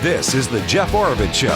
This is the Jeff Oravits Show.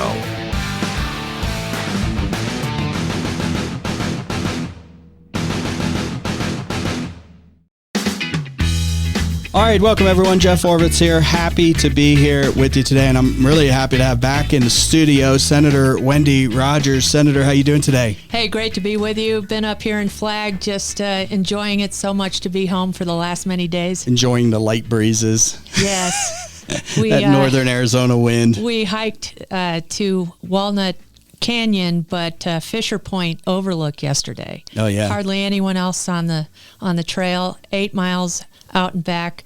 All right, welcome everyone. Jeff Oravits here. Happy to be here with you today, and I'm really happy to have back in the studio Senator Wendy Rogers. Senator, how you doing today? Hey, great to be with you. Been up here in Flag, just enjoying it so much to be home for the last many days. Enjoying the light breezes. Yes. That northern Arizona wind. We hiked to Walnut Canyon, but Fisher Point overlook yesterday. Oh yeah. Hardly anyone else on the trail. 8 miles out and back.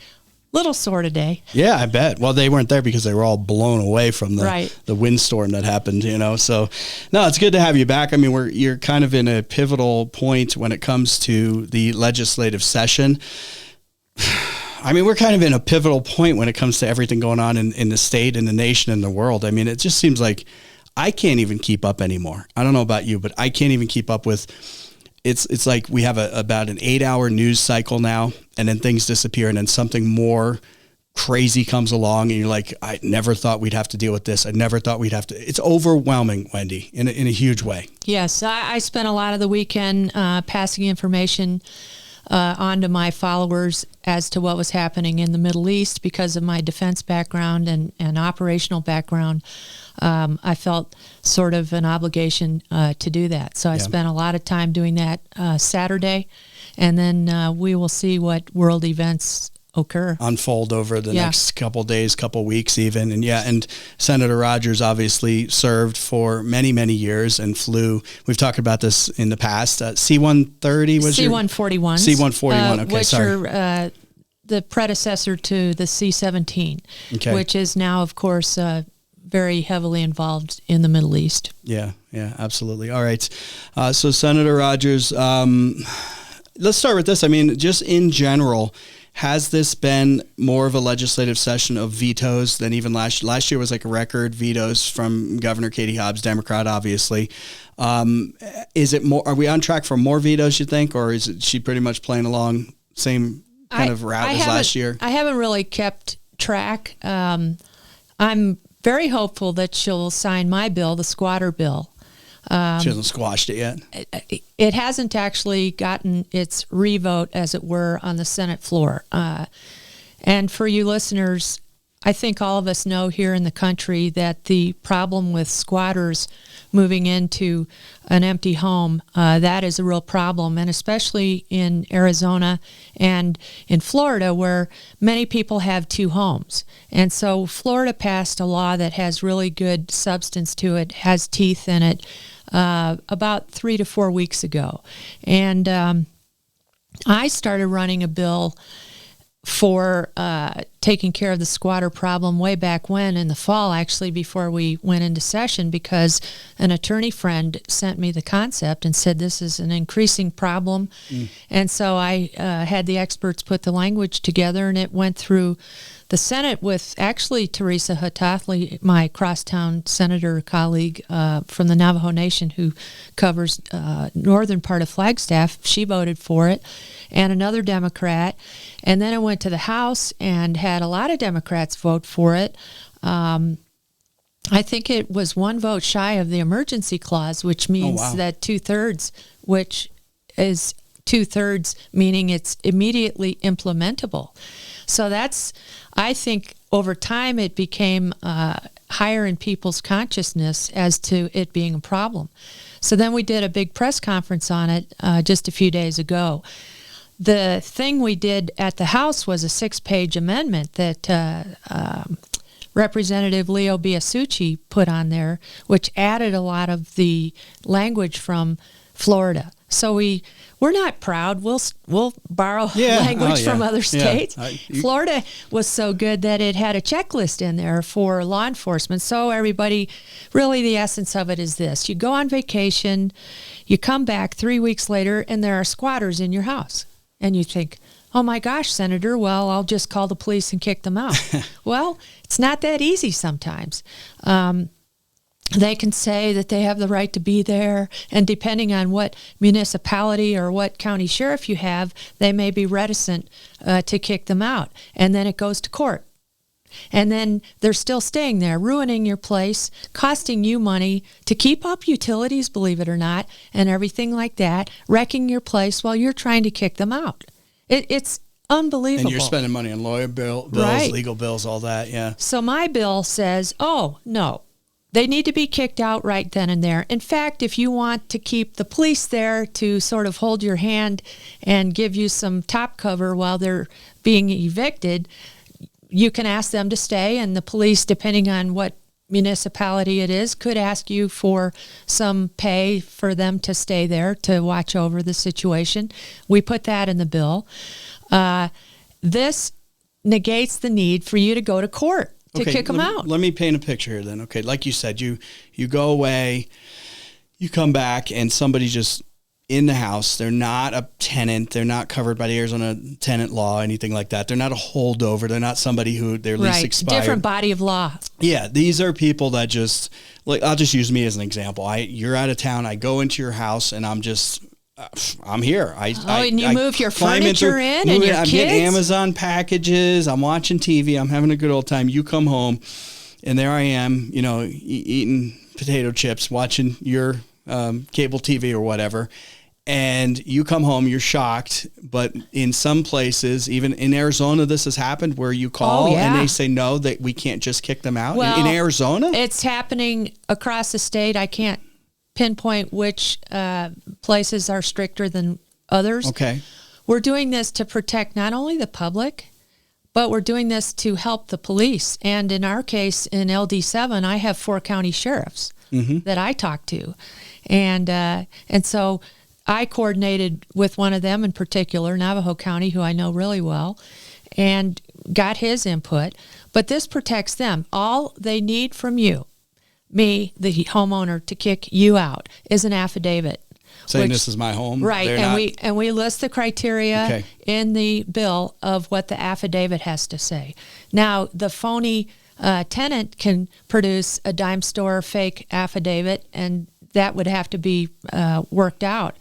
Little sore today. Yeah, I bet. Well, they weren't there because they were all blown away from the windstorm that happened, So, no, it's good to have you back. I mean, you're kind of in a pivotal point when it comes to the legislative session. I mean, we're kind of in a pivotal point when it comes to everything going on in the state and the nation and the world. I mean, it just seems like I can't even keep up anymore. I don't know about you, but I can't even keep up with. It's like we have about an 8-hour news cycle now, and then things disappear, and then something more crazy comes along, and you're like, I never thought we'd have to deal with this. I never thought we'd have to. It's overwhelming, Wendy, in a huge way. Yes, I spent a lot of the weekend passing information on to my followers as to what was happening in the Middle East because of my defense background and operational background. I felt sort of an obligation to do that. So I spent a lot of time doing that Saturday, and then we will see what world events occur. Unfold over the next couple days, couple weeks even. And Senator Rogers obviously served for many, many years and flew. We've talked about this in the past. C-130 was C-141. C-141, okay, which sorry. are the predecessor to the C-17, which is now, of course, very heavily involved in the Middle East. Yeah, absolutely. All right. So Senator Rogers, let's start with this. I mean, just in general, has this been more of a legislative session of vetoes than even last year? Last year was like a record vetoes from Governor Katie Hobbs, Democrat, obviously. Is it more? Are we on track for more vetoes, you think, or is she pretty much playing along same kind of route as last year? I haven't really kept track. I'm very hopeful that she'll sign my bill, the squatter bill. She hasn't squashed it yet? It hasn't actually gotten its revote, as it were, on the Senate floor. And for you listeners, I think all of us know here in the country that the problem with squatters moving into an empty home, that is a real problem, and especially in Arizona and in Florida, where many people have two homes. And so Florida passed a law that has really good substance to it, has teeth in it, about 3 to 4 weeks ago. And I started running a bill for taking care of the squatter problem way back when, in the fall, actually, before we went into session, because an attorney friend sent me the concept and said this is an increasing problem. And so I had the experts put the language together, and it went through the Senate with actually Teresa Hatathli, my crosstown senator colleague from the Navajo Nation, who covers northern part of Flagstaff. She voted for it, and another Democrat. And then it went to the House and had a lot of Democrats vote for it. I think it was one vote shy of the emergency clause, which means that 2/3, which is 2/3, meaning it's immediately implementable. So that's, I think, over time it became higher in people's consciousness as to it being a problem. So then we did a big press conference on it just a few days ago. The thing we did at the House was a 6-page amendment that Representative Leo Biasucci put on there, which added a lot of the language from Florida. So we're not proud. We'll borrow language from other states. Florida was so good that it had a checklist in there for law enforcement. So everybody, really the essence of it is this. You go on vacation, you come back 3 weeks later, and there are squatters in your house. And you think, oh my gosh, Senator, well, I'll just call the police and kick them out. Well, it's not that easy sometimes. They can say that they have the right to be there, and depending on what municipality or what county sheriff you have, they may be reticent to kick them out. And then it goes to court. And then they're still staying there, ruining your place, costing you money to keep up utilities, believe it or not, and everything like that, wrecking your place while you're trying to kick them out. It's unbelievable. And you're spending money on lawyer bills, right. legal bills, all that, yeah. So my bill says, oh, no, they need to be kicked out right then and there. In fact, if you want to keep the police there to sort of hold your hand and give you some top cover while they're being evicted, you can ask them to stay, and the police, depending on what municipality it is, could ask you for some pay for them to stay there to watch over the situation. We put that in the bill. This negates the need for you to go to court to kick them out. Let me paint a picture here then. Okay, like you said, you go away, you come back, and somebody's just in the house. They're not a tenant. They're not covered by the Arizona tenant law, anything like that. They're not a holdover. They're not somebody who their lease expired. Different body of law. Yeah, these are people that just, like, I'll just use me as an example. You're out of town. I go into your house, and I'm here. And you move your furniture in and your I'm kids? getting Amazon packages. I'm watching TV. I'm having a good old time. You come home, and there I am, eating potato chips, watching your cable TV or whatever. And you come home, you're shocked. But in some places, even in Arizona, this has happened where you call and they say, no, that we can't just kick them out. Well, in Arizona? It's happening across the state. I can't pinpoint which places are stricter than others. Okay. We're doing this to protect not only the public, but we're doing this to help the police. And in our case, in LD7, I have 4 county sheriffs that I talk to. And so I coordinated with one of them in particular, Navajo County, who I know really well, and got his input. But this protects them. All they need from you, me, the homeowner, to kick you out is an affidavit. Saying this is my home. Right. And we list the criteria in the bill of what the affidavit has to say. Now, the phony tenant can produce a dime store fake affidavit, and that would have to be worked out.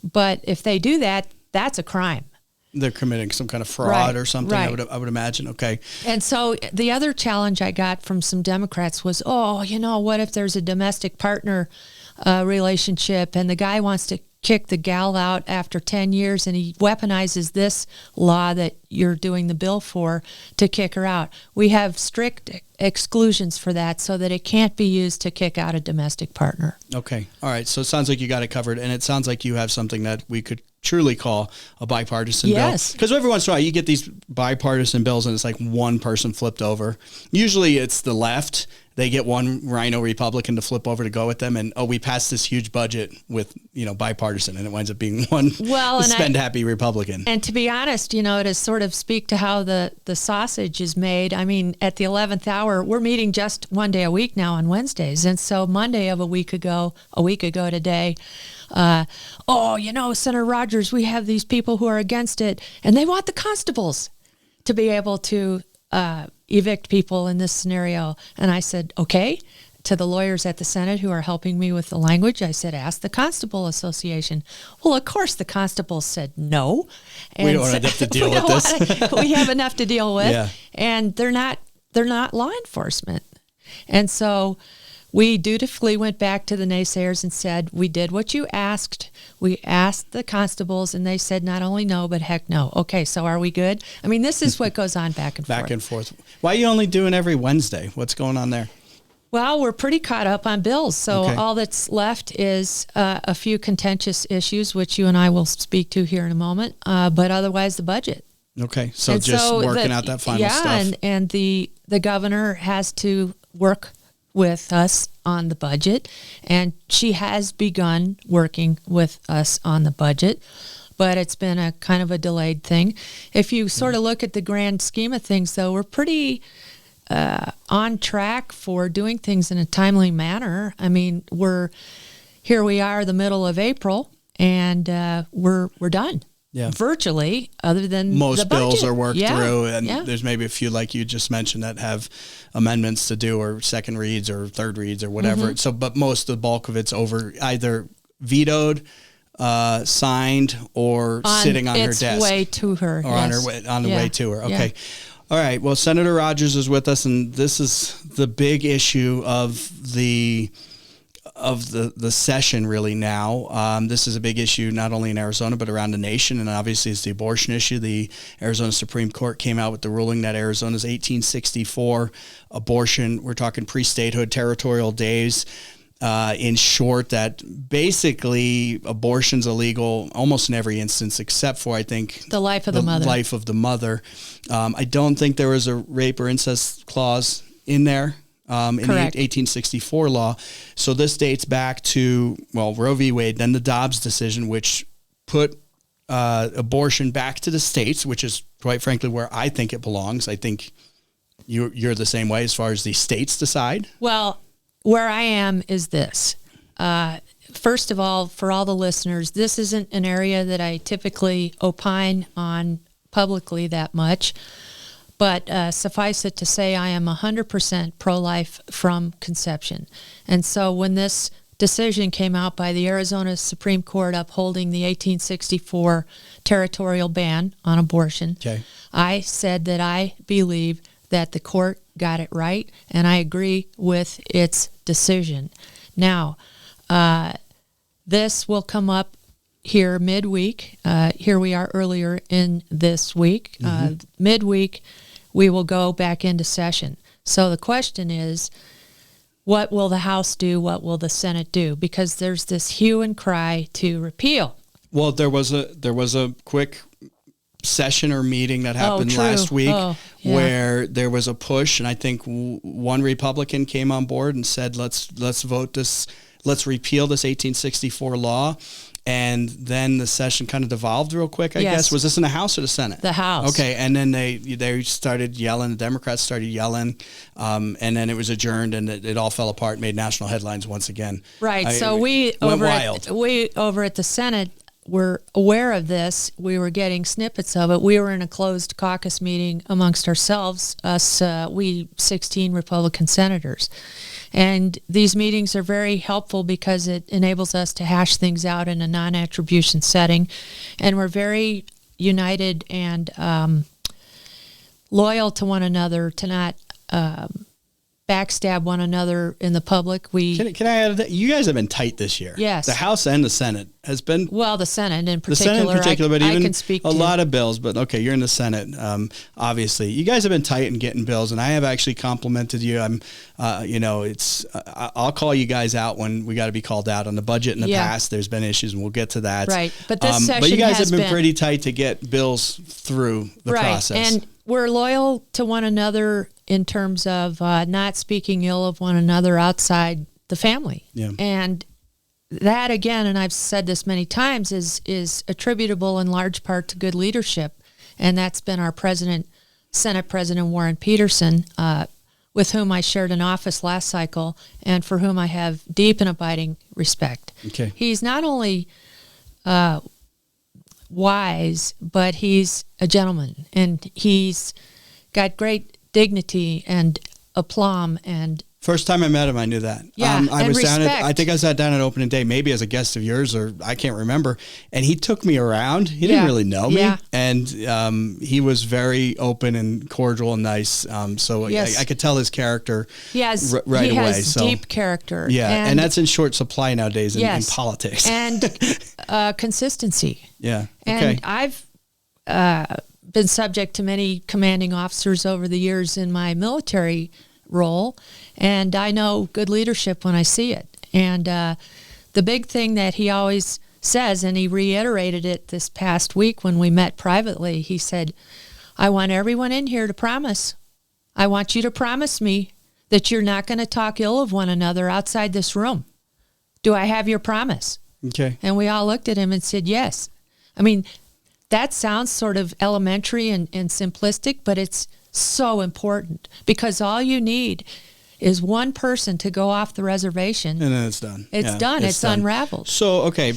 But if they do that, that's a crime. They're committing some kind of fraud or something, I would imagine. Okay. And so the other challenge I got from some Democrats was, what if there's a domestic partner relationship and the guy wants to kick the gal out after 10 years and he weaponizes this law that you're doing the bill for to kick her out. We have strict exclusions for that so that it can't be used to kick out a domestic partner. Okay. All right. So it sounds like you got it covered, and it sounds like you have something that we could truly call a bipartisan bill. Because every once in a while you get these bipartisan bills and it's like one person flipped over. Usually it's the left. They get one rhino Republican to flip over to go with them, and we passed this huge budget with bipartisan, and it winds up being one spend happy Republican. And to be honest, to sort of speak to how the sausage is made. I mean, at the 11th hour, we're meeting just one day a week now on Wednesdays, and so Monday of a week ago today. Senator Rogers, we have these people who are against it, and they want the constables to be able to evict people in this scenario. And I said, okay, to the lawyers at the Senate who are helping me with the language, I said, ask the Constable Association. Well, of course, the constables said no. And we don't have enough to deal with this. We have enough to deal with. Yeah. And they're not law enforcement. And so we dutifully went back to the naysayers and said, we did what you asked. We asked the constables, and they said not only no, but heck no. Okay, so are we good? I mean, this is what goes on back and forth. Back and forth. Why are you only doing every Wednesday? What's going on there? Well, we're pretty caught up on bills, so all that's left is a few contentious issues, which you and I will speak to here in a moment, but otherwise the budget. Okay, so working out that final stuff. Yeah, and the governor has to work with us on the budget, and she has begun working with us on the budget, but it's been a kind of a delayed thing. If you sort of look at the grand scheme of things, though, we're pretty on track for doing things in a timely manner. I mean, here we are the middle of April, and we're done. Yeah. Virtually, other than most the budget. bills are worked through, and there's maybe a few, like you just mentioned, that have amendments to do, or second reads or third reads or whatever. So, but most of the bulk of it's over, either vetoed, signed, or sitting on her desk. Way to her, or on the way to her. Okay. All right. Well, Senator Rogers is with us, and this is the big issue of the session really now. This is a big issue not only in Arizona but around the nation, and obviously it's the abortion issue. The Arizona Supreme Court came out with the ruling that Arizona's 1864 abortion, we're talking pre-statehood territorial days, in short, that basically abortion's illegal almost in every instance except for, I think, the life of the mother. Life of the mother. I don't think there was a rape or incest clause in there. In the 1864 law. So this dates back to, Roe v. Wade, then the Dobbs decision, which put abortion back to the states, which is, quite frankly, where I think it belongs. I think you're the same way as far as the states decide. Well, where I am is this. First of all, for all the listeners, this isn't an area that I typically opine on publicly that much. But suffice it to say, I am 100% pro-life from conception. And so when this decision came out by the Arizona Supreme Court upholding the 1864 territorial ban on abortion, I said that I believe that the court got it right, and I agree with its decision. Now, this will come up here midweek. Here we are earlier in this week. Midweek, we will go back into session. So the question is, what will the House do? What will the Senate do? Because there's this hue and cry to repeal. Well, there was a quick session or meeting that happened last week where there was a push, and I think one Republican came on board and said, let's vote this, let's repeal this 1864 law. And then the session kind of devolved real quick, I guess. Was this in the House or the Senate? The House. Okay, and then they started yelling, the Democrats started yelling, and then it was adjourned, and it all fell apart, made national headlines once again. Right, so we over at the Senate were aware of this. We were getting snippets of it. We were in a closed caucus meeting amongst ourselves, we 16 Republican senators. And these meetings are very helpful because it enables us to hash things out in a non-attribution setting. And we're very united and loyal to one another, to not backstab one another in the public. Can I add that? You guys have been tight this year. Yes. The House and the Senate has been. Well, the Senate in particular. But even I can speak a lot of bills. But okay, you're in the Senate. Obviously, you guys have been tight in getting bills, and I have actually complimented you. I'll call you guys out when we got to be called out on the budget in the past. There's been issues, and we'll get to that. Right, but this session but you guys have been pretty tight to get bills through the process. And we're loyal to one another in terms of not speaking ill of one another outside the family. Yeah. And that, again, and I've said this many times, is attributable in large part to good leadership. And that's been our president, Senate President Warren Peterson, with whom I shared an office last cycle and for whom I have deep and abiding respect. Okay. He's not only wise, but he's a gentleman, and he's got great dignity and aplomb. And first time I met him, I knew that. I was down I think I sat down at opening day, maybe as a guest of yours, or I can't remember. And he took me around. He didn't really know me, and he was very open and cordial and nice. So I could tell his character right away. He has deep character. Yeah, and that's in short supply nowadays in politics. And consistency. Yeah. And I've been subject to many commanding officers over the years in my military role, and I know good leadership when I see it. And the big thing that he always says, and he reiterated it this past week when we met privately, he said, I want everyone in here to promise. I want you to promise me that you're not going to talk ill of one another outside this room. Do I have your promise? Okay. And we all looked at him and said, yes. I mean, that sounds sort of elementary and simplistic, but it's so important, because all you need is one person to go off the reservation. And then it's done. It's done. It's unraveled. So, okay,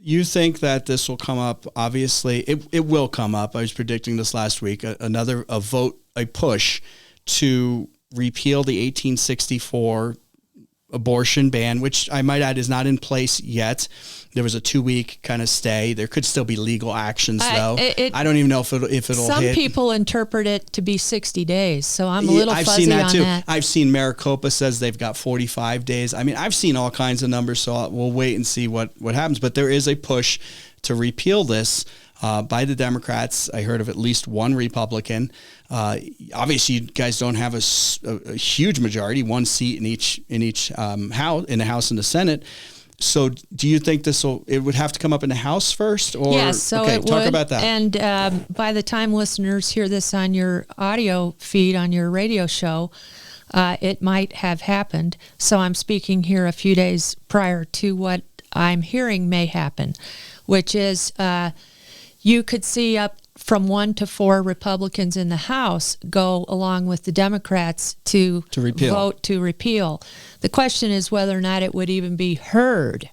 you think that this will come up? Obviously, it will come up. I was predicting this last week, a push to repeal the 1864 abortion ban, which I might add is not in place yet. There was a 2-week kind of stay. There could still be legal actions, though. I don't even know if it'll some hit. People interpret it to be 60 days, so I'm a little I've fuzzy seen that on too. that. I've seen Maricopa says they've got 45 days. I mean, I've seen all kinds of numbers, so we'll wait and see what happens. But there is a push to repeal this by the Democrats. I heard of at least one Republican. Obviously, you guys don't have a huge majority, one seat in each house, in the House and the Senate. So do you think it would have to come up in the House first? Or, yes, so okay, it talk would. about that. And by the time listeners hear this on your audio feed, on your radio show, it might have happened. So I'm speaking here a few days prior to what I'm hearing may happen, which is you could see up from 1 to 4 Republicans in the House go along with the Democrats to vote to repeal. The question is whether or not it would even be heard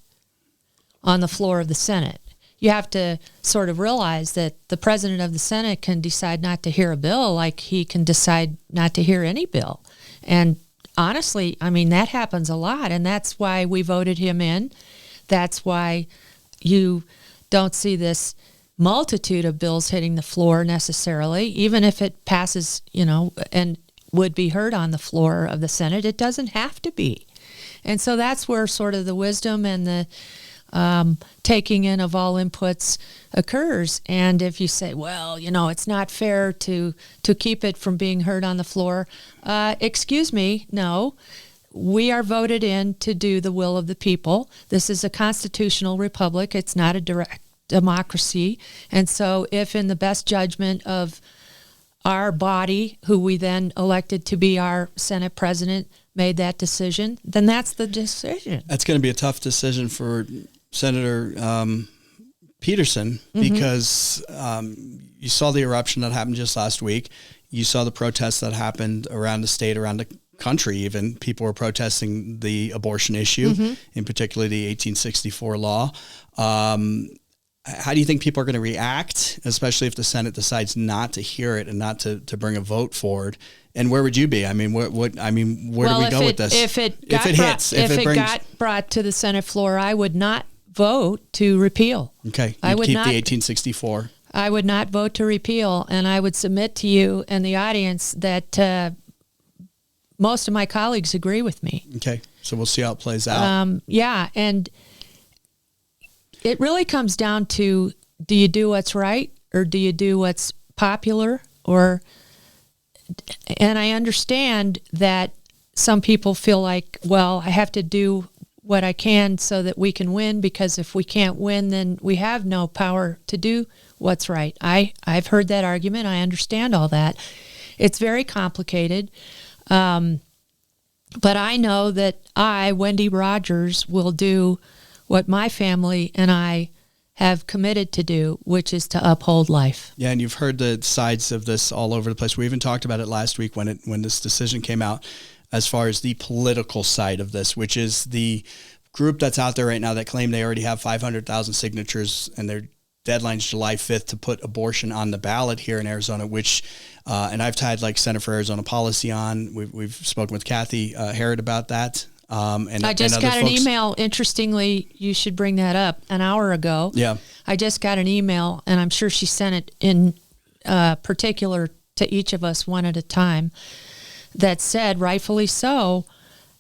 on the floor of the Senate. You have to sort of realize that the president of the Senate can decide not to hear a bill like he can decide not to hear any bill. And honestly, I mean, that happens a lot, and that's why we voted him in. That's why you don't see this multitude of bills hitting the floor necessarily, even if it passes, and would be heard on the floor of the Senate. It doesn't have to be. And so that's where sort of the wisdom and the taking in of all inputs occurs. And if you say, well, it's not fair to keep it from being heard on the floor, excuse me, no. We are voted in to do the will of the people. This is a constitutional republic. It's not a direct democracy. And so if in the best judgment of our body, who we then elected to be our Senate president, made that decision, then that's the decision. That's going to be a tough decision for Senator Peterson, because you saw the eruption that happened just last week. You saw the protests that happened around the state, around the country even. People were protesting the abortion issue, in particular the 1864 law. How do you think people are going to react, especially if the Senate decides not to hear it and not to bring a vote forward? And where would you be? I mean, where do we go with this? If it got brought to the Senate floor, I would not vote to repeal. Okay, you'd keep the 1864. I would not vote to repeal, and I would submit to you and the audience that most of my colleagues agree with me. Okay, so we'll see how it plays out. Yeah, and it really comes down to, do you do what's right or do you do what's popular? And I understand that some people feel like, well, I have to do what I can so that we can win, because if we can't win, then we have no power to do what's right. I've heard that argument. I understand all that. It's very complicated. But I know that I, Wendy Rogers, will do what my family and I have committed to do, which is to uphold life. Yeah, and you've heard the sides of this all over the place. We even talked about it last week when this decision came out, as far as the political side of this, which is the group that's out there right now that claim they already have 500,000 signatures and their deadline's July 5th to put abortion on the ballot here in Arizona, which, and I've tied like Center for Arizona Policy on. We've spoken with Kathy Harrod about that. And I just got an email, interestingly, you should bring that up, an hour ago. Yeah. I just got an email, and I'm sure she sent it in particular to each of us one at a time, that said, rightfully so,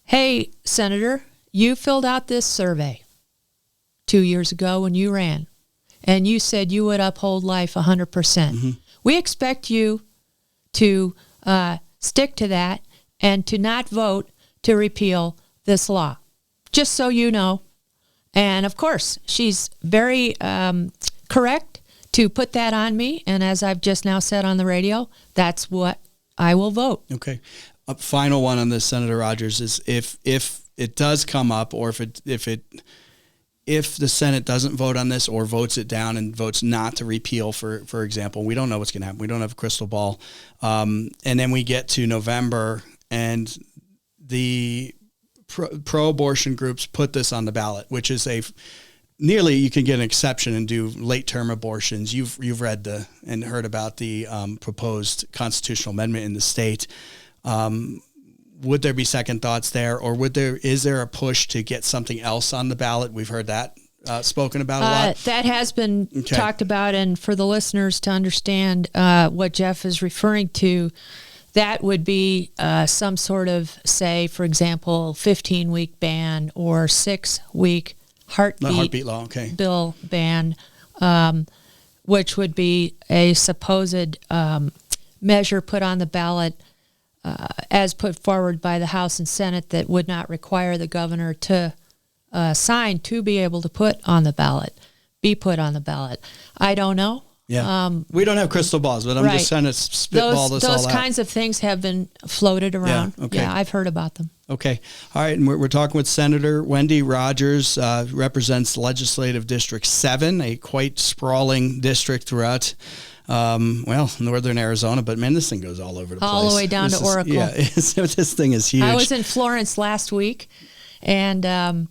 hey, Senator, you filled out this survey 2 years ago when you ran, and you said you would uphold life 100%. We expect you to stick to that and to not vote to repeal this law, just so you know. And of course, she's very correct to put that on me. And as I've just now said on the radio, that's what I will vote. Okay. A final one on this, Senator Rogers, is if it does come up, or if the Senate doesn't vote on this or votes it down and votes not to repeal, for example, we don't know what's going to happen. We don't have a crystal ball. And then we get to November and the pro-abortion groups put this on the ballot, which is nearly you can get an exception and do late-term abortions. You've read and heard about the proposed constitutional amendment in the state. would there be second thoughts there, or is there a push to get something else on the ballot? We've heard that spoken about a lot. That has been talked about, and for the listeners to understand what Jeff is referring to, that would be some sort of, say, for example, 15-week ban or 6-week heartbeat law, bill ban, which would be a supposed measure put on the ballot as put forward by the House and Senate that would not require the governor to sign to be able to be put on the ballot. I don't know. Yeah, we don't have crystal balls, but I'm just trying to spitball this all out. Those kinds of things have been floated around. Yeah, okay. Yeah, I've heard about them. Okay. All right, and we're talking with Senator Wendy Rogers, represents Legislative District 7, a quite sprawling district throughout northern Arizona, but man, this thing goes all over the place. All the way down to Oracle. Yeah, this thing is huge. I was in Florence last week, and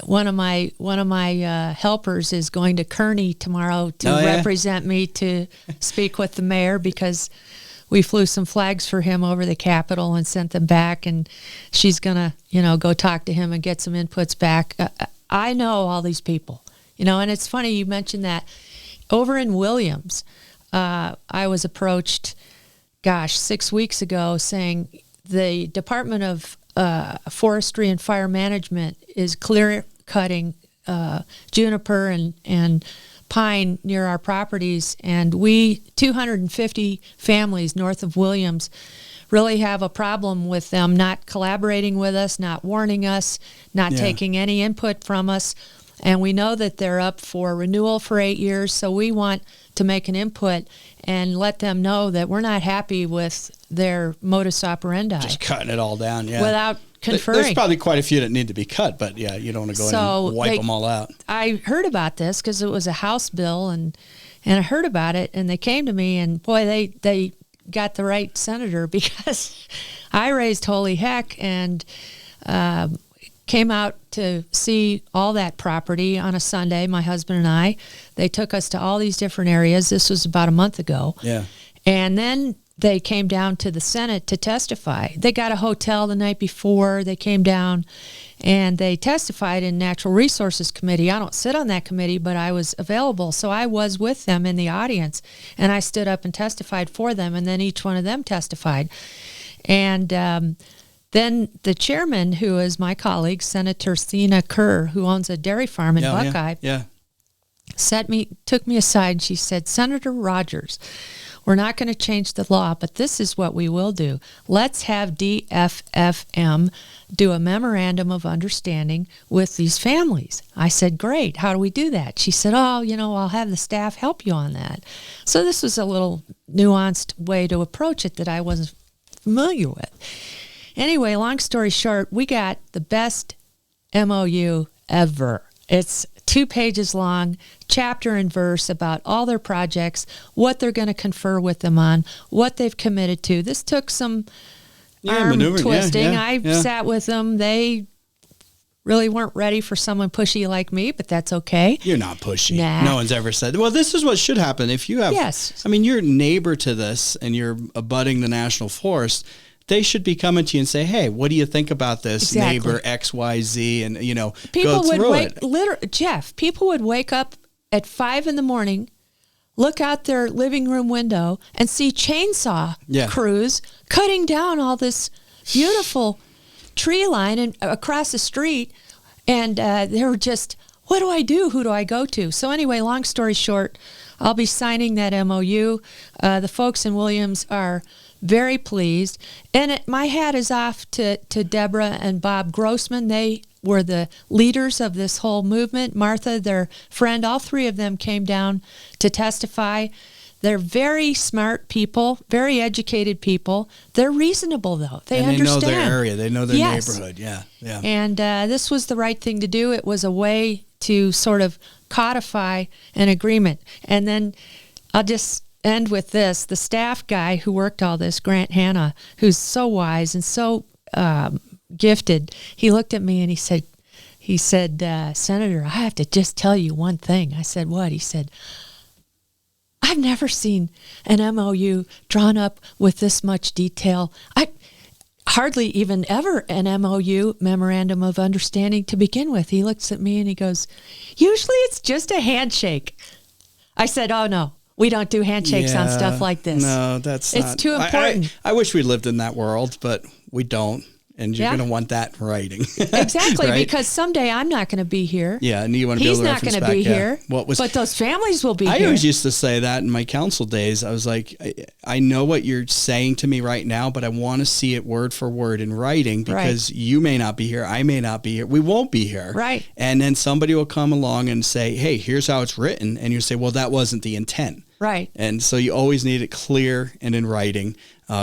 one of my helpers is going to Kearney tomorrow to represent me to speak with the mayor, because we flew some flags for him over the Capitol and sent them back, and she's gonna go talk to him and get some inputs back. I know all these people, and it's funny you mentioned that. Over in Williams, I was approached 6 weeks ago saying the Department of Forestry and Fire Management is clear cutting juniper and pine near our properties, and we 250 families north of Williams really have a problem with them not collaborating with us, not warning us, not taking any input from us. And we know that they're up for renewal for 8 years, so we want to make an input and let them know that we're not happy with their modus operandi. Just cutting it all down, without conferring. There's probably quite a few that need to be cut, but you don't want to go in and wipe them all out. I heard about this because it was a House bill, and I heard about it, and they came to me, and boy, they got the right senator, because I raised holy heck and came out to see all that property on a Sunday, my husband and I. They took us to all these different areas. This was about a month ago. Yeah. And then they came down to the Senate to testify. They got a hotel the night before. They came down and they testified in Natural Resources Committee. I don't sit on that committee, but I was available. So I was with them in the audience, and I stood up and testified for them, and then each one of them testified. And then the chairman, who is my colleague, Senator Sina Kerr, who owns a dairy farm in Buckeye, took me aside, and she said, "Senator Rogers, we're not going to change the law, but this is what we will do. Let's have DFFM do a memorandum of understanding with these families." I said, "Great. How do we do that?" She said, I'll have the staff help you on that." So this was a little nuanced way to approach it that I wasn't familiar with. Anyway, long story short, we got the best MOU ever. It's 2 pages long, chapter and verse about all their projects, what they're going to confer with them on, what they've committed to. This took some arm twisting. I sat with them. They really weren't ready for someone pushy like me, but that's okay. You're not pushy. Nah. No one's ever said, well, this is what should happen. If you have, you're neighbor to this and you're abutting the national forest, they should be coming to you and say, "Hey, what do you think about this neighbor XYZ?" And people go through it. Jeff, people would wake up at 5 a.m, look out their living room window, and see chainsaw crews cutting down all this beautiful tree line and across the street, and they were just, "What do I do? Who do I go to?" So anyway, long story short, I'll be signing that MOU. The folks in Williams are very pleased. And my hat is off to Deborah and Bob Grossman. They were the leaders of this whole movement. Martha, their friend, all 3 of them came down to testify. They're very smart people, very educated people. They're reasonable, though. They understand. They know their area. They know their neighborhood. Yeah. And this was the right thing to do. It was a way to sort of codify an agreement. And then I'll just end with this. The staff guy who worked all this, Grant Hanna, who's so wise and so gifted, he looked at me and he said, "Senator, I have to just tell you one thing." I said, "What?" He said, I've never seen an MOU drawn up with this much detail. I hardly even ever an MOU, memorandum of understanding, to begin with. He looks at me and he goes, usually it's just a handshake. I said, oh no, we don't do handshakes on stuff like this. No, it's too important. I wish we lived in that world, but we don't. And you're going to want that in writing. Exactly, right? Because someday I'm not going to be here. Yeah, and you want to be able to reference back. He's not going to be here. But those families will be here. I always used to say that in my council days. I was like, I know what you're saying to me right now, but I want to see it word for word in writing because you may not be here. I may not be here. We won't be here. Right. And then somebody will come along and say, hey, here's how it's written. And you say, well, that wasn't the intent. Right. And so you always need it clear and in writing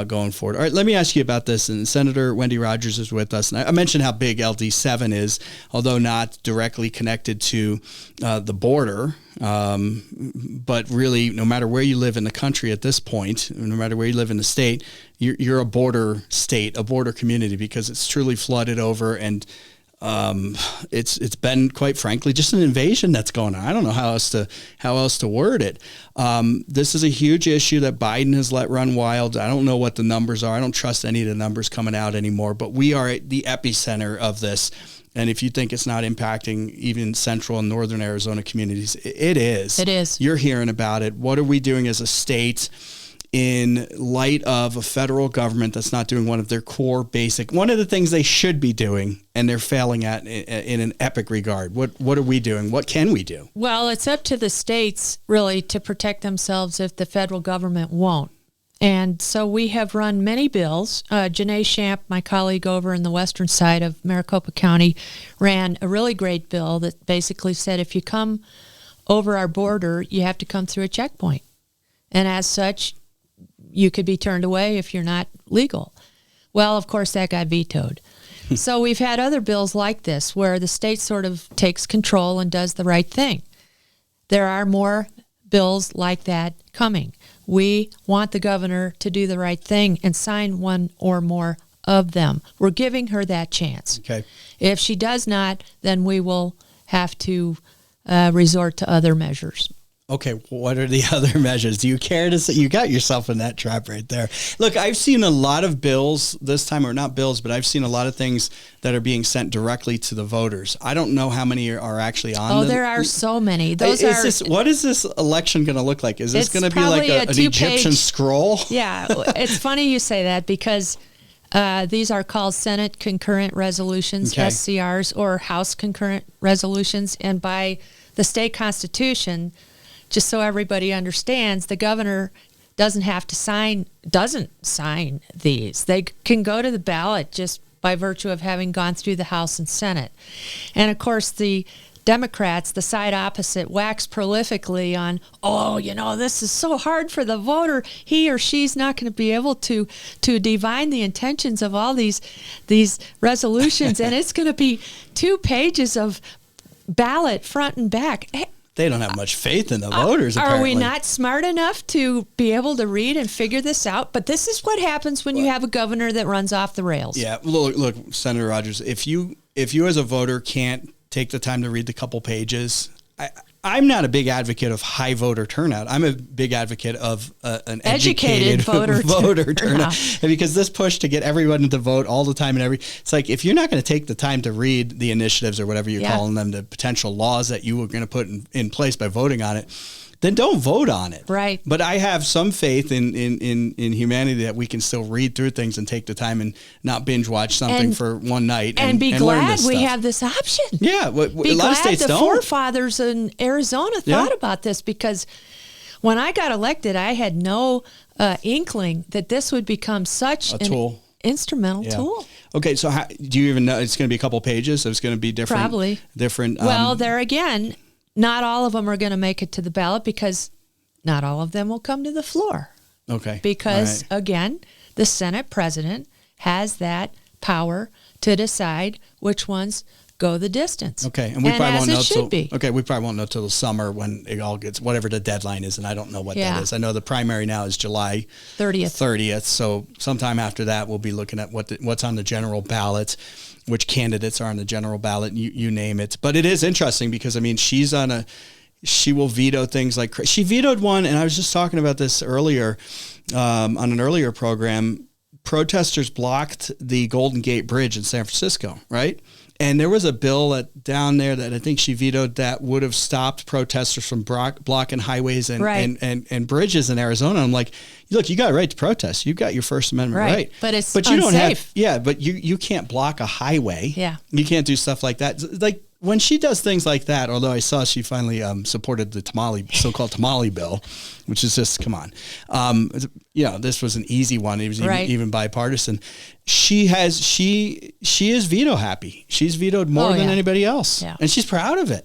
going forward. All right, let me ask you about this. And Senator Wendy Rogers is with us. And I mentioned how big LD7 is, although not directly connected to the border. But really, no matter where you live in the country at this point, no matter where you live in the state, you're a border state, a border community, because it's truly flooded over, and it's been, quite frankly, just an invasion that's going on. I don't know how else to word it. This is a huge issue that Biden has let run wild. I don't know what the numbers are. I don't trust any of the numbers coming out anymore, but we are at the epicenter of this. And if you think it's not impacting even central and northern Arizona communities, it is. It is. You're hearing about it. What are we doing as a state in light of a federal government that's not doing one of their core one of the things they should be doing, and they're failing at in an epic regard? What are we doing? What can we do? Well, it's up to the states, really, to protect themselves if the federal government won't. And so we have run many bills. Janae Shamp, my colleague over in the western side of Maricopa County, ran a really great bill that basically said if you come over our border, you have to come through a checkpoint. And as such, you could be turned away if you're not legal. Well, of course, that got vetoed. So we've had other bills like this where the state sort of takes control and does the right thing. There are more bills like that coming. We want the governor to do the right thing and sign one or more of them. We're giving her that chance. Okay. If she does not, then we will have to resort to other measures. Okay, what are the other measures? Do you care to say? You got yourself in that trap right there. Look, I've seen a lot of bills this time, or not bills, but I've seen a lot of things that are being sent directly to the voters. I don't know how many are actually on. Oh, there are so many. What is this election going to look like? Is this going to be like an Egyptian scroll? Yeah, it's funny you say that because these are called Senate Concurrent Resolutions, SCRs, or House Concurrent Resolutions. And by the state constitution, just so everybody understands, the governor doesn't sign these. They can go to the ballot just by virtue of having gone through the House and Senate. And of course, the Democrats, the side opposite, wax prolifically on, this is so hard for the voter. He or she's not going to be able to divine the intentions of all these resolutions. And it's going to be 2 pages of ballot front and back. They don't have much faith in the voters, apparently. Are we not smart enough to be able to read and figure this out? But this is what happens when you have a governor that runs off the rails. Yeah, look, Senator Rogers, if you as a voter can't take the time to read the couple pages, I'm not a big advocate of high voter turnout. I'm a big advocate of an educated voter turnout. Because this push to get everyone to vote all the time it's like, if you're not going to take the time to read the initiatives or whatever you're calling them, the potential laws that you were going to put in place by voting on it, then don't vote on it. Right. But I have some faith in humanity that we can still read through things and take the time and not binge watch something for one night and be glad we stuff. have this option. Yeah, a lot of states don't. The forefathers in Arizona thought about this, because when I got elected, I had no inkling that this would become such a tool. Instrumental tool. Okay, so do you even know it's going to be a couple pages? So it's going to be different. Probably different. Well, there again, not all of them are going to make it to the ballot, because not all of them will come to the floor. Okay. Because, again, the Senate president has that power to decide which ones go the distance. Okay, and we probably won't know till we probably won't know till the summer when it all gets, whatever the deadline is, and I don't know what that is. I know the primary now is July 30th. So sometime after that, we'll be looking at what's on the general ballot, which candidates are on the general ballot, you name it. But it is interesting because, I mean, she's on she will veto things like she vetoed one. And I was just talking about this earlier on an earlier program. Protesters blocked the Golden Gate Bridge in San Francisco, right? And there was a bill down there that I think she vetoed that would have stopped protesters from blocking highways and bridges in Arizona. I'm like, look, you got a right to protest. You got your First Amendment right. But it's you unsafe. don't have, but you can't block a highway. Yeah. You can't do stuff like that. Like when she does things like that, although I saw she finally supported the so-called tamale bill, which is just, come on. This was an easy one. It was even bipartisan. She is veto happy. She's vetoed more than anybody else. Yeah. And she's proud of it.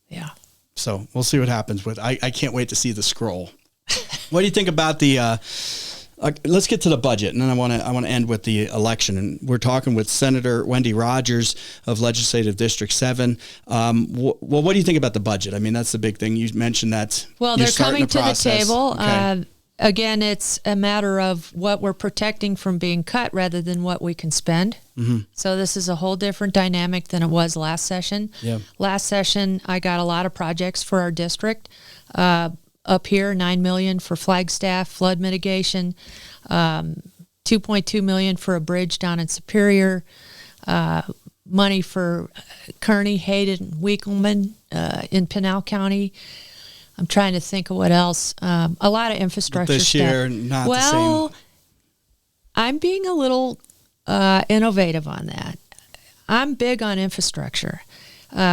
Yeah. So we'll see what happens with, I can't wait to see the scroll. What do you think about the, let's get to the budget, and then I want to end with the election. And we're talking with Senator Wendy Rogers of Legislative District 7. What do you think about the budget? I mean, that's the big thing. You mentioned that. Well, they're coming to the table. Okay. Again, it's a matter of what we're protecting from being cut rather than what we can spend. Mm-hmm. So this is a whole different dynamic than it was last session. Yeah. Last session, I got a lot of projects for our district. Up here, $9 million for Flagstaff flood mitigation, $2.2 million for a bridge down in Superior, money for Kearney, Hayden, and Winkleman in Pinal County. I'm trying to think of what else. A lot of infrastructure this stuff. Year, not the same. Well, I'm being a little innovative on that. I'm big on infrastructure.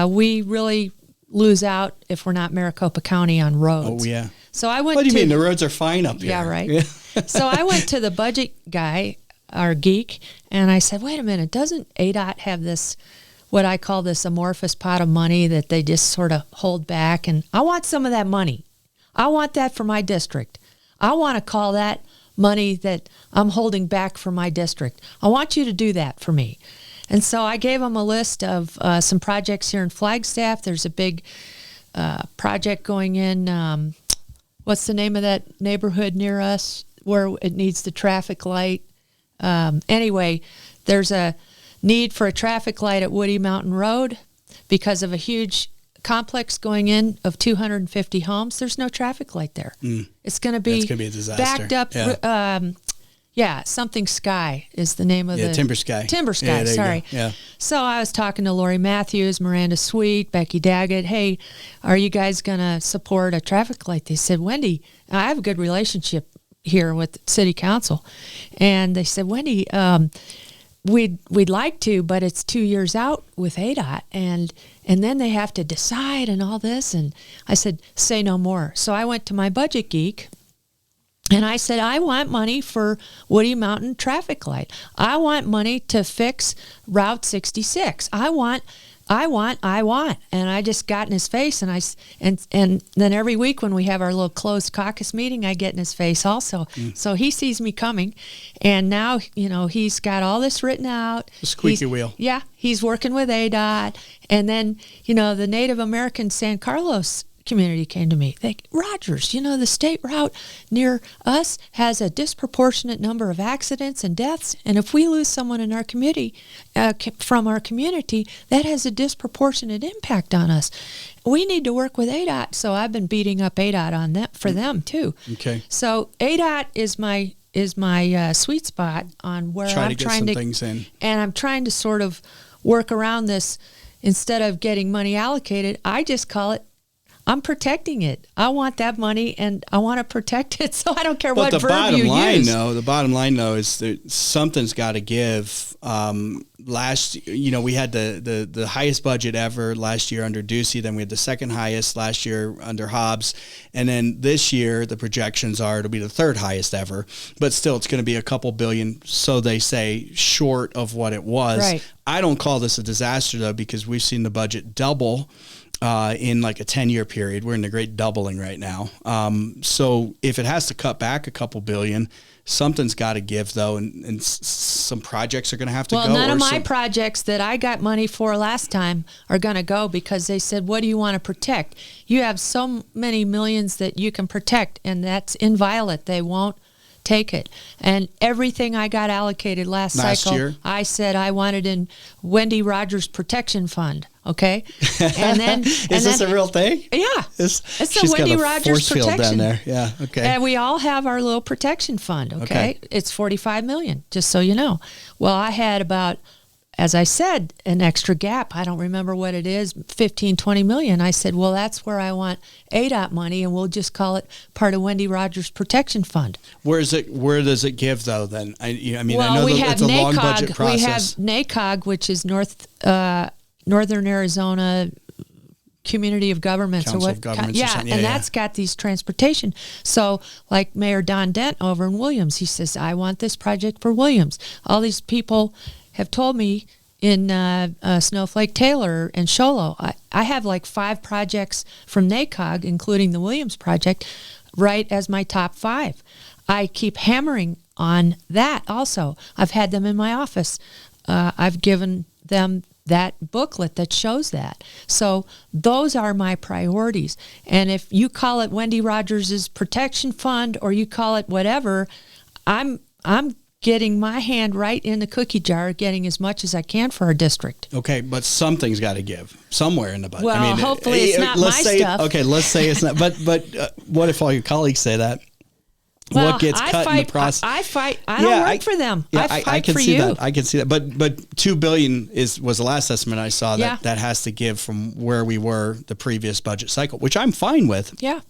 We really lose out if we're not Maricopa County on roads. Oh, yeah. So I went. What do you mean? The roads are fine up here. Yeah, right. Yeah. So I went to the budget guy, our geek, and I said, wait a minute, doesn't ADOT have this, what I call this amorphous pot of money that they just sort of hold back? And I want some of that money. I want that for my district. I want to call that money that I'm holding back for my district. I want you to do that for me. And so I gave them a list of some projects here in Flagstaff. There's a big project going in, what's the name of that neighborhood near us where it needs the traffic light? Anyway, there's a need for a traffic light at Woody Mountain Road because of a huge complex going in of 250 homes. There's no traffic light there. It's going to be a disaster. Backed up. Yeah, something Sky is the name of the... Timber Sky. Timber Sky, sorry. Yeah. So I was talking to Lori Matthews, Miranda Sweet, Becky Daggett. Hey, are you guys going to support a traffic light? They said, Wendy, I have a good relationship here with City Council. And they said, Wendy, we'd like to, but it's 2 years out with ADOT. And then they have to decide and all this. And I said, say no more. So I went to my budget geek. And I said, I want money for Woody Mountain traffic light. I want money to fix Route 66. I want. And I just got in his face, and then every week when we have our little closed caucus meeting, I get in his face also. So he sees me coming, and now, he's got all this written out. The squeaky wheel. Yeah, he's working with ADOT. And then, the Native American San Carlos community came to me. Rogers, the state route near us has a disproportionate number of accidents and deaths, and if we lose someone in our community, from our community, that has a disproportionate impact on us. We need to work with ADOT, so I've been beating up ADOT on that for them too. Okay. So ADOT is my sweet spot on where I'm trying to get some things in, and I'm trying to sort of work around this. Instead of getting money allocated, I just call it, I'm protecting it. I want that money, and I want to protect it, so I don't care what verb you use. The bottom line, though, is that something's got to give. We had the highest budget ever last year under Ducey. Then we had the second highest last year under Hobbs. And then this year, the projections are it'll be the third highest ever. But still, it's going to be a couple billion, so they say, short of what it was. Right. I don't call this a disaster, though, because we've seen the budget double in like a 10-year period. We're in the great doubling right now. So if it has to cut back a couple billion, something's got to give, though, and some projects are going to have to go. Well, none of my projects that I got money for last time are going to go because they said, what do you want to protect? You have so many millions that you can protect, and that's inviolate. They won't take it. And everything I got allocated last cycle, year? I said I wanted in Wendy Rogers Protection Fund. Okay, and then is this a real thing? Yeah, it's the Wendy Rogers force field Protection down there. Yeah, okay. And we all have our little protection fund. Okay, it's $45 million, just so you know. Well, I had about, as I said, an extra gap. I don't remember what it is, 15, 20 million. I said, well, that's where I want ADOT money, and we'll just call it part of Wendy Rogers Protection Fund. Where does it give, though, then? I mean, well, I know it's a long budget process. We have NACOG, which is Northern Arizona Community of Governments. Council or what? of Governments yeah, and that's got these transportation. So like Mayor Don Dent over in Williams, he says, I want this project for Williams. All these people have told me in Snowflake, Taylor, and Sholo, I have like 5 projects from NACOG, including the Williams project, right as my top 5. I keep hammering on that also. I've had them in my office. I've given them that booklet that shows that. So those are my priorities. And if you call it Wendy Rogers' Protection Fund or you call it whatever, I'm getting my hand right in the cookie jar, getting as much as I can for our district. Okay, but something's got to give somewhere in the budget. Well, hopefully it's not my stuff. Okay, let's say it's not. But what if all your colleagues say that? Well, what gets cut in the process? I fight. I don't work for them. Yeah, I fight I can for see you. that. I can see that. But $2 billion was the last estimate I saw that has to give from where we were the previous budget cycle, which I'm fine with. Yeah.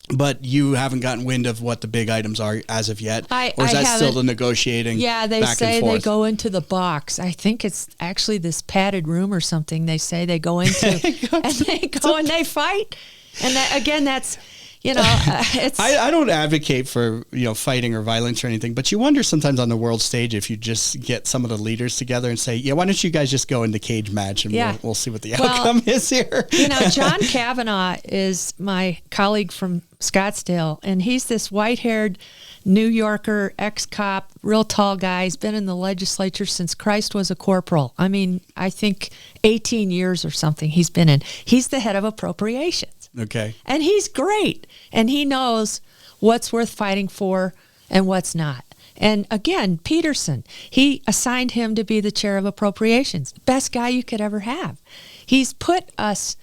But you haven't gotten wind of what the big items are as of yet, or is that still the negotiating? Yeah, they back say and forth? they go into the box. I think it's actually this padded room or something. They say they go into, and they go and they fight. And that, again, that's. It's. I don't advocate for fighting or violence or anything, but you wonder sometimes on the world stage if you just get some of the leaders together and say, why don't you guys just go into cage match and we'll see what the outcome is here. John Kavanaugh is my colleague from Scottsdale, and he's this white-haired New Yorker, ex-cop, real tall guy. He's been in the legislature since Christ was a corporal. I mean, I think 18 years or something he's been in. He's the head of appropriations. Okay. And he's great. And he knows what's worth fighting for and what's not. And again, Peterson, he assigned him to be the chair of appropriations. Best guy you could ever have. He's put us,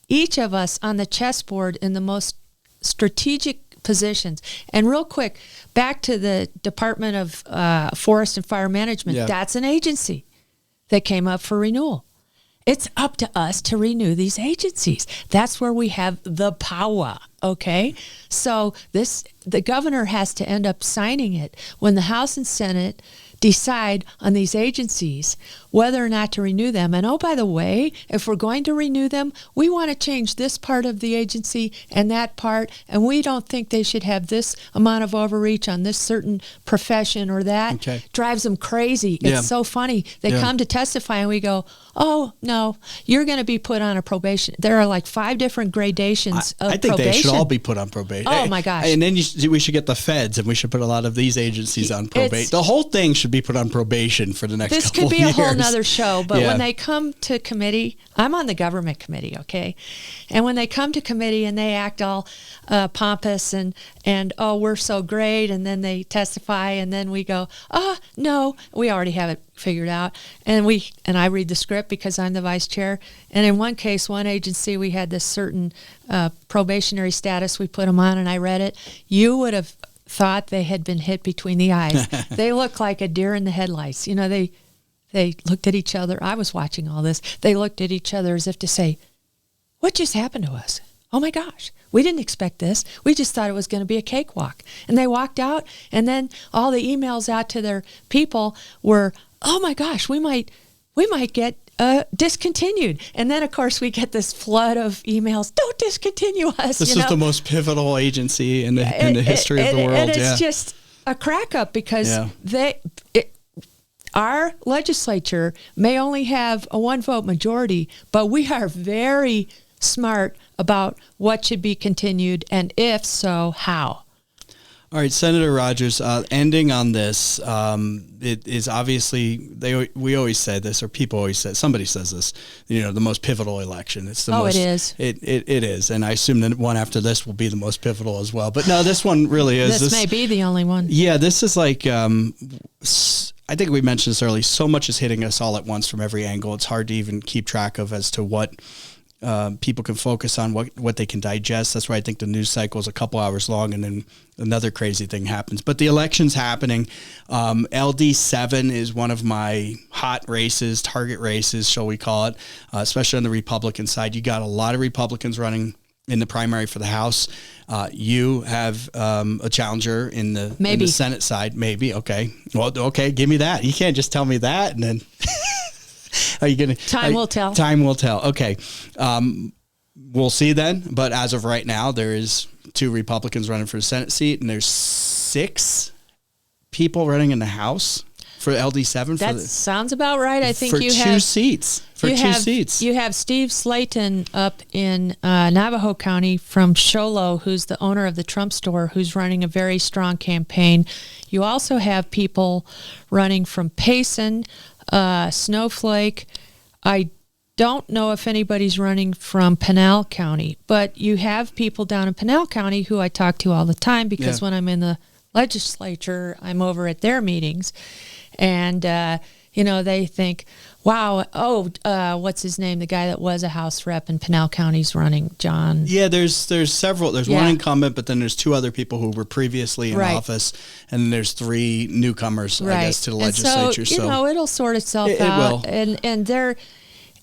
each of us, on the chessboard in the most strategic positions. And real quick, back to the Department of Forest and Fire Management. Yeah. That's an agency that came up for renewal. It's up to us to renew these agencies. That's where we have the power, okay? So the governor has to end up signing it when the House and Senate decide on these agencies whether or not to renew them. And oh, by the way, if we're going to renew them, we want to change this part of the agency and that part, and we don't think they should have this amount of overreach on this certain profession or that. Okay. Drives them crazy. It's so funny. They come to testify and we go, oh, no, you're going to be put on a probation. There are like 5 different gradations of probation. I think they should all be put on probation. Oh, my gosh. And then we should get the feds, and we should put a lot of these agencies on probation. The whole thing should be put on probation for the next couple of years. This could be a whole nother show, but when they come to committee, I'm on the government committee, okay? And when they come to committee and they act all pompous and oh, we're so great, and then they testify, and then we go, no, we already have it figured out. And I read the script because I'm the vice chair. And in one case, one agency, we had this certain probationary status. We put them on, and I read it. You would have thought they had been hit between the eyes. They look like a deer in the headlights. They looked at each other. I was watching all this. They looked at each other as if to say, what just happened to us? Oh my gosh, we didn't expect this. We just thought it was going to be a cakewalk. And they walked out, and then all the emails out to their people were, oh my gosh, we might get discontinued. And then, of course, we get this flood of emails. Don't discontinue us. This is the most pivotal agency in the history of the world. And it's just a crack up because our legislature may only have a 1-vote majority, but we are very smart about what should be continued, and if so, how. All right, Senator Rogers, ending on this, it is obviously, we always say this, or people always say, somebody says this, the most pivotal election. It's the most, it is. It is, and I assume that one after this will be the most pivotal as well. But no, this one really is. This may be the only one. Yeah, this is like, I think we mentioned this earlier, so much is hitting us all at once from every angle. It's hard to even keep track of as to what people can focus on, what they can digest. That's why I think the news cycle is a couple hours long, and then another crazy thing happens. But the election's happening. LD7 is one of my hot races, target races, shall we call it, especially on the Republican side. You got a lot of Republicans running in the primary for the House. You have a challenger in the Senate side. Maybe. Okay. Well, okay. Give me that. You can't just tell me that and then... Are you gonna? Time will tell. Time will tell. Okay, we'll see then. But as of right now, there is 2 Republicans running for the Senate seat, and there's 6 people running in the House for LD7. That sounds about right. I think for you two have seats. For you two have, seats, you have Steve Slayton up in Navajo County from Show Low, who's the owner of the Trump store, who's running a very strong campaign. You also have people running from Payson. Snowflake. I don't know if anybody's running from Pinal County, but you have people down in Pinal County who I talk to all the time because when I'm in the legislature, I'm over at their meetings, and they think, wow, what's his name? The guy that was a House rep in Pinal County's running, John. Yeah, there's several. There's one incumbent, but then there's 2 other people who were previously in office, and then there's 3 newcomers, I guess, to the legislature. So it'll sort itself out. It will. And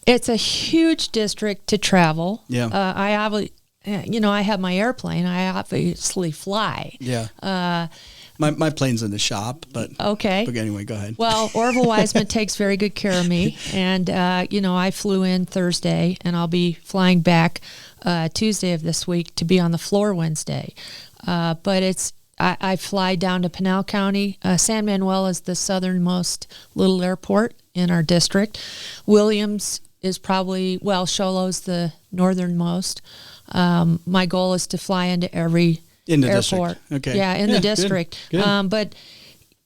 it's a huge district to travel. Yeah. I have my airplane. I obviously fly. Yeah. My plane's in the shop, but okay. But anyway, go ahead. Well, Orville Wiseman takes very good care of me, and I flew in Thursday, and I'll be flying back Tuesday of this week to be on the floor Wednesday. But I fly down to Pinal County. San Manuel is the southernmost little airport in our district. Williams is probably Sholo's the northernmost. My goal is to fly into every in the airport. District. Okay. Yeah, in the district. Good. But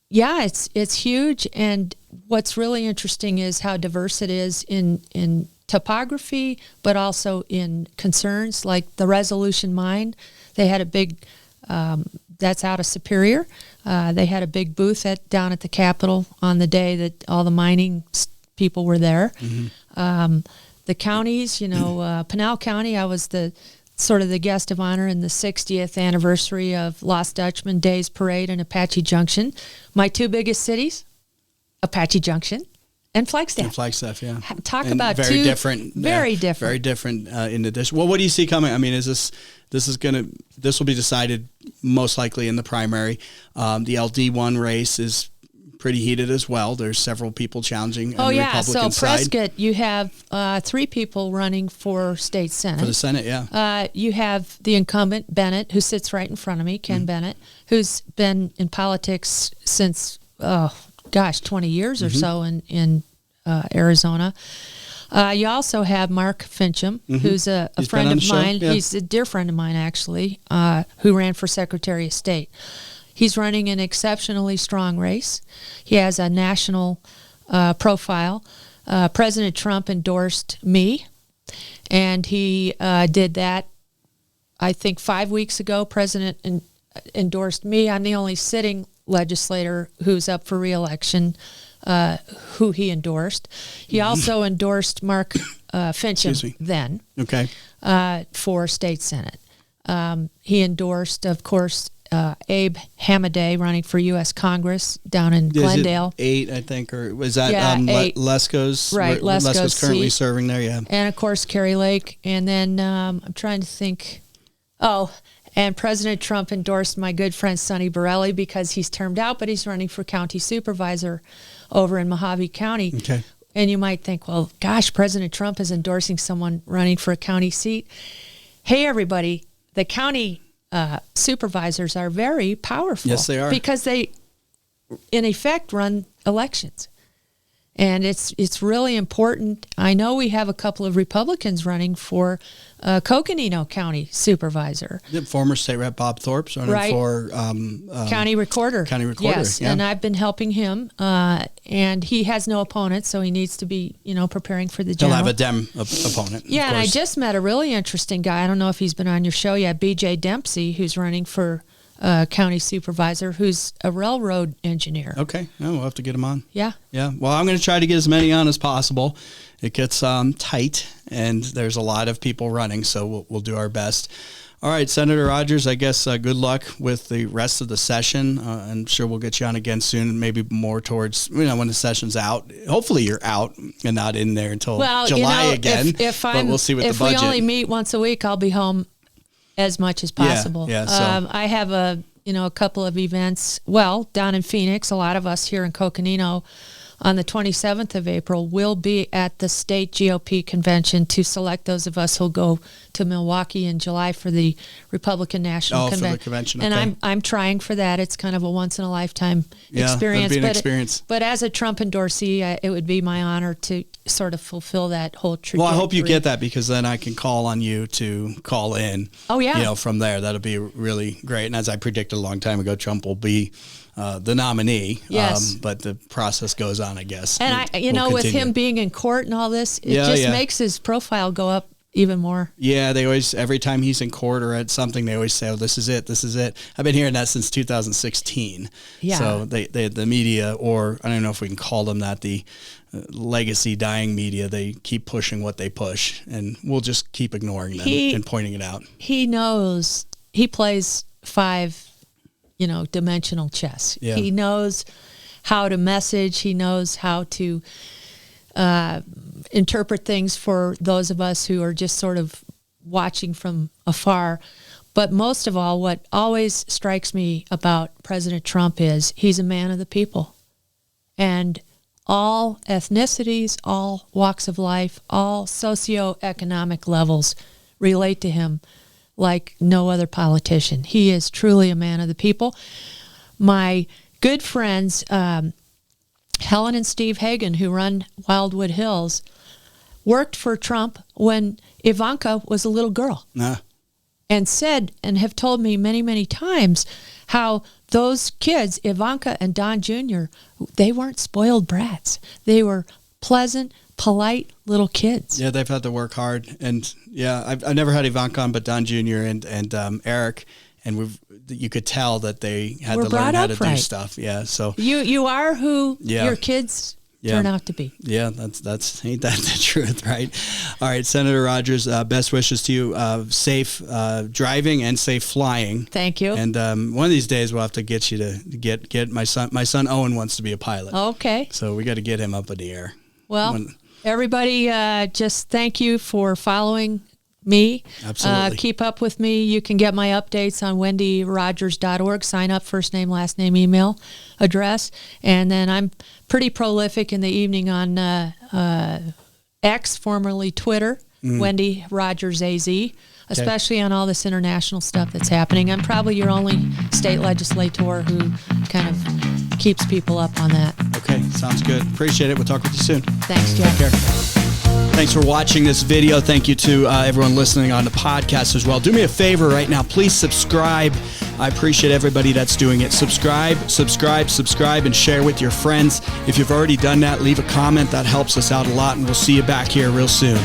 yeah, it's huge. And what's really interesting is how diverse it is in topography, but also in concerns like the Resolution Mine. They had a big, that's out of Superior. They had a big booth down at the Capitol on the day that all the mining people were there. Mm-hmm. The counties, Pinal County, I was the guest of honor in the 60th anniversary of Lost Dutchman Days Parade in Apache Junction. My 2 biggest cities, Apache Junction and Flagstaff. And Flagstaff, yeah. Talk and about very 2 different, very different, very different in the district. Well, what do you see coming? I mean, this will be decided most likely in the primary. The LD1 race is pretty heated as well. There's several people challenging on the Republican so side. Prescott, you have 3 people running for state Senate. For the Senate, yeah. You have the incumbent, Bennett, who sits right in front of me, Ken Bennett, who's been in politics since, 20 years or so in Arizona. You also have Mark Fincham, who's a friend of mine. Yeah. He's a dear friend of mine, actually, who ran for Secretary of State. He's running an exceptionally strong race. He has a national profile. President Trump endorsed me, and he did that, I think, 5 weeks ago. President endorsed me. I'm the only sitting legislator who's up for re-election who he endorsed. He also endorsed Mark Fincham then for state Senate. He endorsed, of course, Abe Hamaday running for U.S. Congress down in Glendale. 8, I think, or was that 8. Lesko's? Right, Lesko's currently seat. serving there, yeah. And, of course, Kerry Lake. And then I'm trying to think. And President Trump endorsed my good friend Sonny Borelli because he's termed out, but he's running for county supervisor over in Mojave County. Okay. And you might think, well, gosh, President Trump is endorsing someone running for a county seat. Hey, everybody, the county supervisors are very powerful. Yes, they are. Because they, in effect, run elections. And it's really important. I know we have a couple of Republicans running for Coconino County Supervisor. The former State Rep Bob Thorpe's running for County Recorder. County Recorder, yes. yeah. And I've been helping him, and he has no opponent, so he needs to be, preparing for the general. He'll have a Dem opponent. Yeah, and I just met a really interesting guy. I don't know if he's been on your show yet, B.J. Dempsey, who's running for county supervisor, who's a railroad engineer. Okay, we'll have to get him on. Yeah. Well, I'm going to try to get as many on as possible. It gets tight, and there's a lot of people running, so we'll do our best. All right, Senator Rogers, I guess good luck with the rest of the session. I'm sure we'll get you on again soon, maybe more towards when the session's out. Hopefully you're out and not in there until July again. But we'll see with the budget. If we only meet once a week, I'll be home as much as possible. Yeah, so. I have a couple of events, down in Phoenix. A lot of us here in Coconino on the 27th of April will be at the state GOP convention to select those of us who'll go to Milwaukee in July for the Republican National Convention. For the convention, okay. And I'm trying for that. It's kind of a once in a lifetime experience. It'd be an experience. But as a Trump endorsee, it would be my honor to sort of fulfill that whole trajectory. Well, I hope you get that, because then I can call on you to call in. Oh, yeah. From there. That'll be really great. And as I predicted a long time ago, Trump will be the nominee. Yes. But the process goes on, I guess. And we'll with him being in court and all this, it makes his profile go up even more. Yeah, they always, every time he's in court or at something, they always say, "Oh, this is it, this is it." I've been hearing that since 2016. Yeah. So the media, or I don't know if we can call them that, the legacy dying media, they keep pushing what they push, and we'll just keep ignoring them and pointing it out. He knows, he plays 5, dimensional chess. Yeah. He knows how to message. He knows how to interpret things for those of us who are just sort of watching from afar. But most of all, what always strikes me about President Trump is he's a man of the people. And all ethnicities, all walks of life, all socioeconomic levels relate to him like no other politician. He is truly a man of the people. My good friends, Helen and Steve Hagan, who run Wildwood Hills, worked for Trump when Ivanka was a little girl. And said, and have told me many, many times, how those kids, Ivanka and Don Jr., they weren't spoiled brats. They were pleasant, polite little kids. Yeah, they've had to work hard. And I've never had Ivanka on, but Don Jr. and Eric, and you could tell that they had to learn how to do stuff. Yeah, so you are who your kids turn out to be. Yeah, that's ain't that the truth, right? All right, Senator Rogers, best wishes to you. Safe driving and safe flying. Thank you. And one of these days we'll have to get you to get my son. My son Owen wants to be a pilot. Okay. So we got to get him up in the air. Well, everybody, just thank you for following me. Absolutely. Keep up with me. You can get my updates on wendyrogers.org. Sign up, first name, last name, email address. And then I'm pretty prolific in the evening on X, formerly Twitter, Wendy Rogers AZ, especially on all this international stuff that's happening. I'm probably your only state legislator who kind of keeps people up on that. Okay, sounds good. Appreciate it. We'll talk with you soon. Thanks, Jeff. Take care. Thanks for watching this video. Thank you to everyone listening on the podcast as well. Do me a favor right now. Please subscribe. I appreciate everybody that's doing it. Subscribe, and share with your friends. If you've already done that, leave a comment. That helps us out a lot, and we'll see you back here real soon.